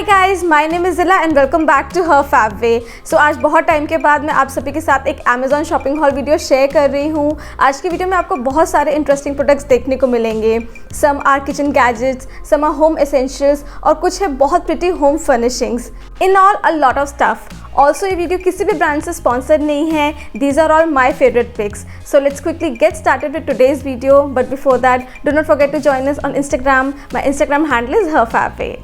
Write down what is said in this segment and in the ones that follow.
Hi guys, my name is Zila and welcome back to Her Fab Way. So आज बहुत time के बाद मैं आप सभी के साथ एक Amazon shopping hall video share कर रही हूँ। आज की वीडियो में आपको बहुत सारे इंटरेस्टिंग प्रोडक्ट्स देखने को मिलेंगे। Some are kitchen gadgets, some are home essentials और कुछ है बहुत pretty home furnishings. In all a lot of stuff. Also ये वीडियो किसी भी ब्रांड से स्पॉन्सर्ड नहीं है। These are all my favourite picks. So let's quickly get started with today's video, but before that do not forget to join us on Instagram. My Instagram handle is Her Fab Way.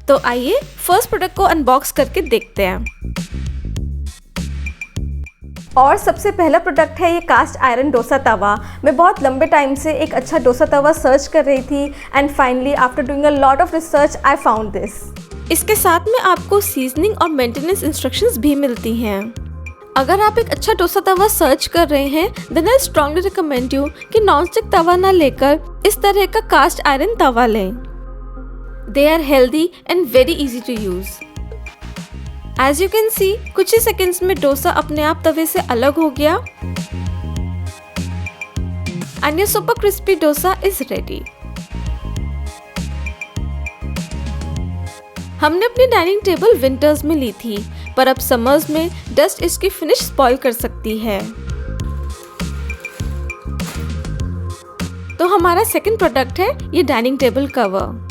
तो आइए first product को unbox करके देखते हैं। और सबसे पहला product है ये कास्ट आयरन डोसा तवा। मैं बहुत लंबे टाइम से एक अच्छा डोसा तवा सर्च कर रही थी and finally after doing a lot of research I found this. इसके साथ में आपको सीजनिंग और मेंटेनेंस इंस्ट्रक्शंस भी मिलती हैं। अगर आप एक अच्छा डोसा तवा सर्च कर रहे हैं then I strongly recommend you कि नॉनस्टिक तवा ना लेकर इस तरह का कास्ट आयरन तवा लें। They are healthy and very easy to use. As you can see, कुछ ही सेकंड्स में डोसा अपने आप तवे से अलग हो गया and your super crispy dosa is ready. हमने अपनी डाइनिंग टेबल विंटर्स में ली थी, पर अब समर्स में डस्ट इसकी फिनिश स्पॉइल कर सकती है। तो हमारा सेकंड प्रोडक्ट है ये dining table cover.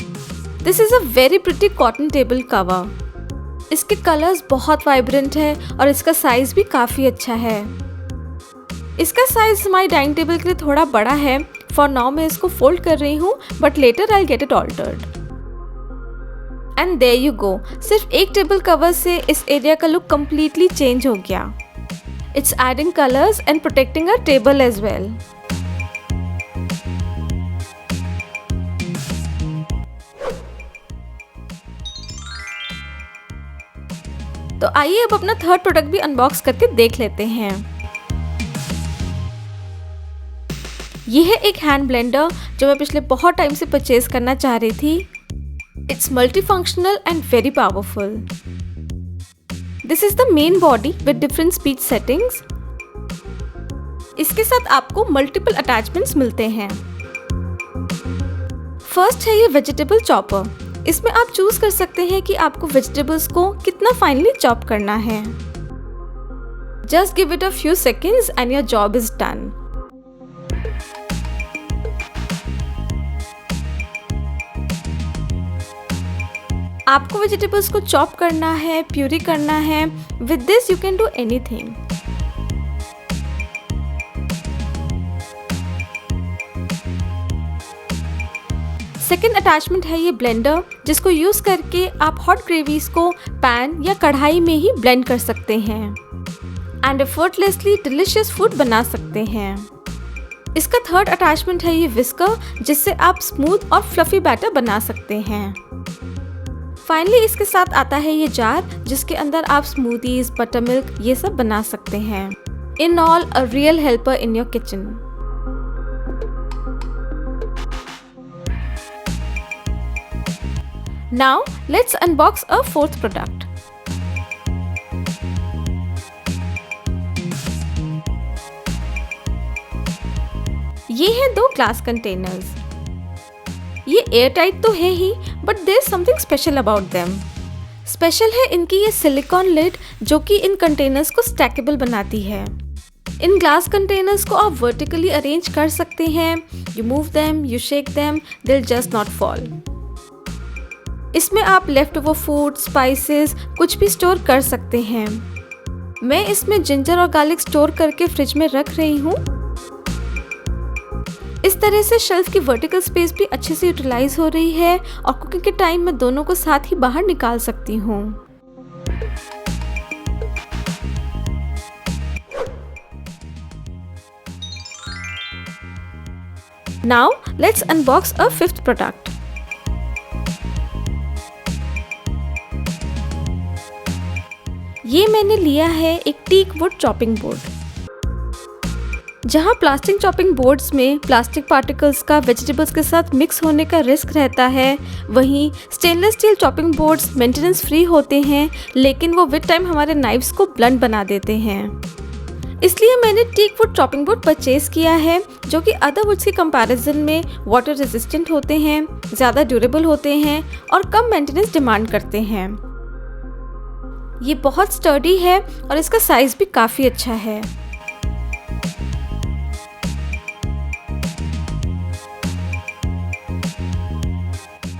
This is a very pretty cotton table cover. इसके कलर्स बहुत वाइब्रेंट है और इसका साइज भी काफ़ी अच्छा है। इसका साइज हमारी डाइनिंग टेबल के लिए थोड़ा बड़ा है। फॉर नाउ मैं इसको फोल्ड कर रही हूँ, but later I get it altered. And there you go. सिर्फ एक टेबल कवर से इस एरिया का लुक कम्प्लीटली चेंज हो गया। It's adding colours and protecting our table as well. तो आइए अब अपना थर्ड प्रोडक्ट भी अनबॉक्स करके देख लेते हैं। ये है एक हैंड ब्लेंडर जो मैं पिछले बहुत टाइम से परचेज करना चाह रही थी। It's multi functional and very powerful. This is the main body with different speed settings. इसके साथ आपको मल्टीपल अटैचमेंट्स मिलते हैं। फर्स्ट है ये वेजिटेबल चॉपर। इसमें आप चूज कर सकते हैं कि आपको वेजिटेबल्स को कितना फाइनली चॉप करना है। Just give it a few seconds and your job is done. आपको वेजिटेबल्स को चॉप करना है, प्यूरी करना है। With this you can do anything. Second attachment है ये ब्लेंडर, जिसको यूज करके आप हॉट ग्रेवीज को पैन या कढ़ाई में ही ब्लेंड कर सकते हैं एंड एफर्टलेसली डिलिशियस फूड बना सकते हैं। इसका थर्ड अटैचमेंट है ये विस्कर, जिससे आप स्मूथ और फ्लफी बैटर बना सकते हैं। फाइनली इसके साथ आता है ये जार, जिसके अंदर आप स्मूदीज, बटर मिल्क ये सब बना सकते हैं। In all a real helper in your kitchen. Now let's unbox a fourth product. ये हैं दो ग्लास कंटेनर्स। ये एयर टाइट तो है ही, but there is something special about them. Special है इनकी ये सिलिकॉन लिड, जो कि इन कंटेनर्स को स्टैकेबल बनाती है। इन ग्लास कंटेनर्स को आप वर्टिकली अरेंज कर सकते हैं। You move them, you shake them, they will just not fall. इसमें आप लेफ्ट ओवर फूड, स्पाइसेस कुछ भी स्टोर कर सकते हैं। मैं इसमें जिंजर और गार्लिक स्टोर करके फ्रिज में रख रही हूँ। इस तरह से शेल्फ की वर्टिकल स्पेस भी अच्छे से यूटिलाइज हो रही है और कुकिंग के टाइम मैं दोनों को साथ ही बाहर निकाल सकती हूँ। Now let's unbox a fifth product. ये मैंने लिया है एक टीक वुड चॉपिंग बोर्ड। जहाँ प्लास्टिक चॉपिंग बोर्ड्स में प्लास्टिक पार्टिकल्स का वेजिटेबल्स के साथ मिक्स होने का रिस्क रहता है, वहीं stainless steel chopping boards maintenance free होते हैं, लेकिन वो विद टाइम हमारे नाइफ्स को ब्लंट बना देते हैं। इसलिए मैंने teak wood chopping board purchase किया है, जो कि अदर वुड्स के कंपैरिजन में वाटर रेजिस्टेंट होते हैं, ज़्यादा ड्यूरेबल होते हैं और कम मेंटेनेंस डिमांड करते हैं। ये बहुत स्टर्डी है और इसका साइज भी काफ़ी अच्छा है।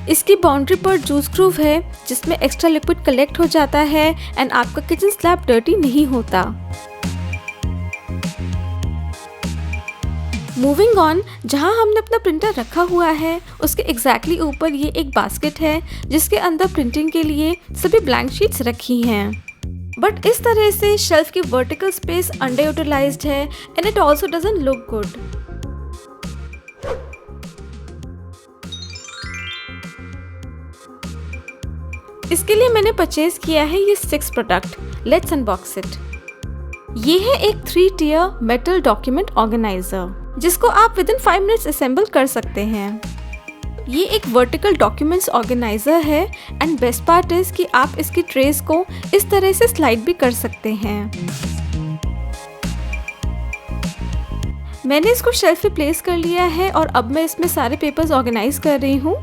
इसकी बाउंड्री पर जूस ग्रूव है, जिसमें एक्स्ट्रा लिक्विड कलेक्ट हो जाता है एंड आपका किचन स्लैब डर्टी नहीं होता। मूविंग ऑन, जहाँ हमने अपना प्रिंटर रखा हुआ है उसके एग्जैक्टली ऊपर ये एक बास्केट है, जिसके अंदर प्रिंटिंग के लिए सभी ब्लैंक शीट्स रखी हैं। बट इस तरह से शेल्फ की वर्टिकल स्पेस अंडर यूटिलाइज्ड है and it also doesn't look good. इसके लिए मैंने परचेज किया है ये 6 प्रोडक्ट। Let's unbox it. ये है एक 3 टियर मेटल डॉक्यूमेंट ऑर्गेनाइजर, जिसको आप विद इन 5 मिनट्स असेंबल कर सकते हैं। ये एक वर्टिकल डॉक्यूमेंट्स ऑर्गेनाइजर है एंड बेस्ट पार्ट इज कि आप इसकी ट्रेस को इस तरह से स्लाइड भी कर सकते हैं। मैंने इसको शेल्फ पे प्लेस कर लिया है और अब मैं इसमें सारे पेपर्स ऑर्गेनाइज कर रही हूँ।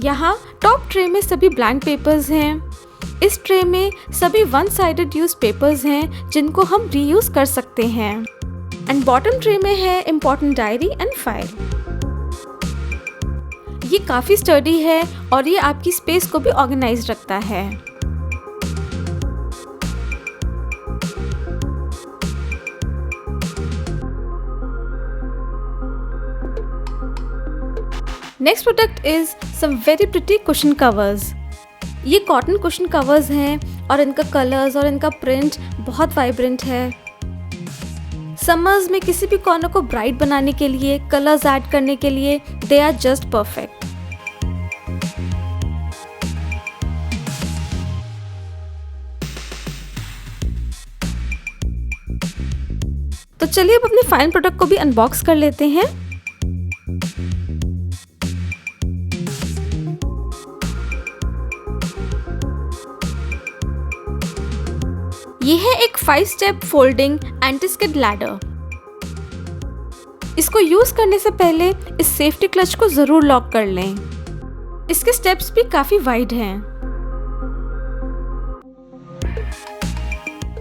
यहाँ टॉप ट्रे में सभी ब्लैंक पेपर्स हैं। इस ट्रे में सभी वन साइडेड यूज पेपर्स हैं, जिनको हम रीयूज कर सकते हैं। एंड बॉटम ट्रे में है इम्पोर्टेंट डायरी एंड फाइल। ये काफ़ी स्टर्डी है और ये आपकी स्पेस को भी ऑर्गेनाइज रखता है। Next product is some very pretty cushion covers. ये कॉटन कुशन कवर्स हैं और इनका कलर्स और इनका प्रिंट बहुत वाइब्रेंट है। समर्स में किसी भी कॉर्नर को ब्राइट बनाने के लिए, कलर्स ऐड करने के लिए दे आर जस्ट परफेक्ट। तो चलिए अब अपने फाइनल प्रोडक्ट को भी अनबॉक्स कर लेते हैं। ये है एक 5 step folding anti skid ladder. इसको यूज करने से पहले इस सेफ्टी क्लच को जरूर लॉक कर लें। इसके स्टेप्स भी काफी वाइड हैं।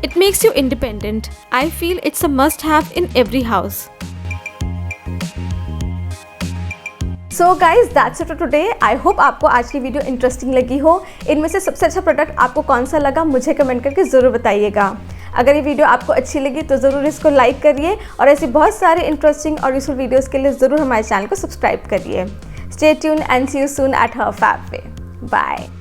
It makes you independent. I feel it's a must have in every house. So guys that's it for today. I hope आपको आज की वीडियो इंटरेस्टिंग लगी हो। इनमें से सबसे अच्छा प्रोडक्ट आपको कौन सा लगा मुझे कमेंट करके ज़रूर बताइएगा। अगर ये वीडियो आपको अच्छी लगी तो ज़रूर इसको लाइक करिए और ऐसी बहुत सारे इंटरेस्टिंग और यूजफुल वीडियोस के लिए ज़रूर हमारे चैनल को सब्सक्राइब करिए। Stay tuned and see you soon at her fab पे। बाय।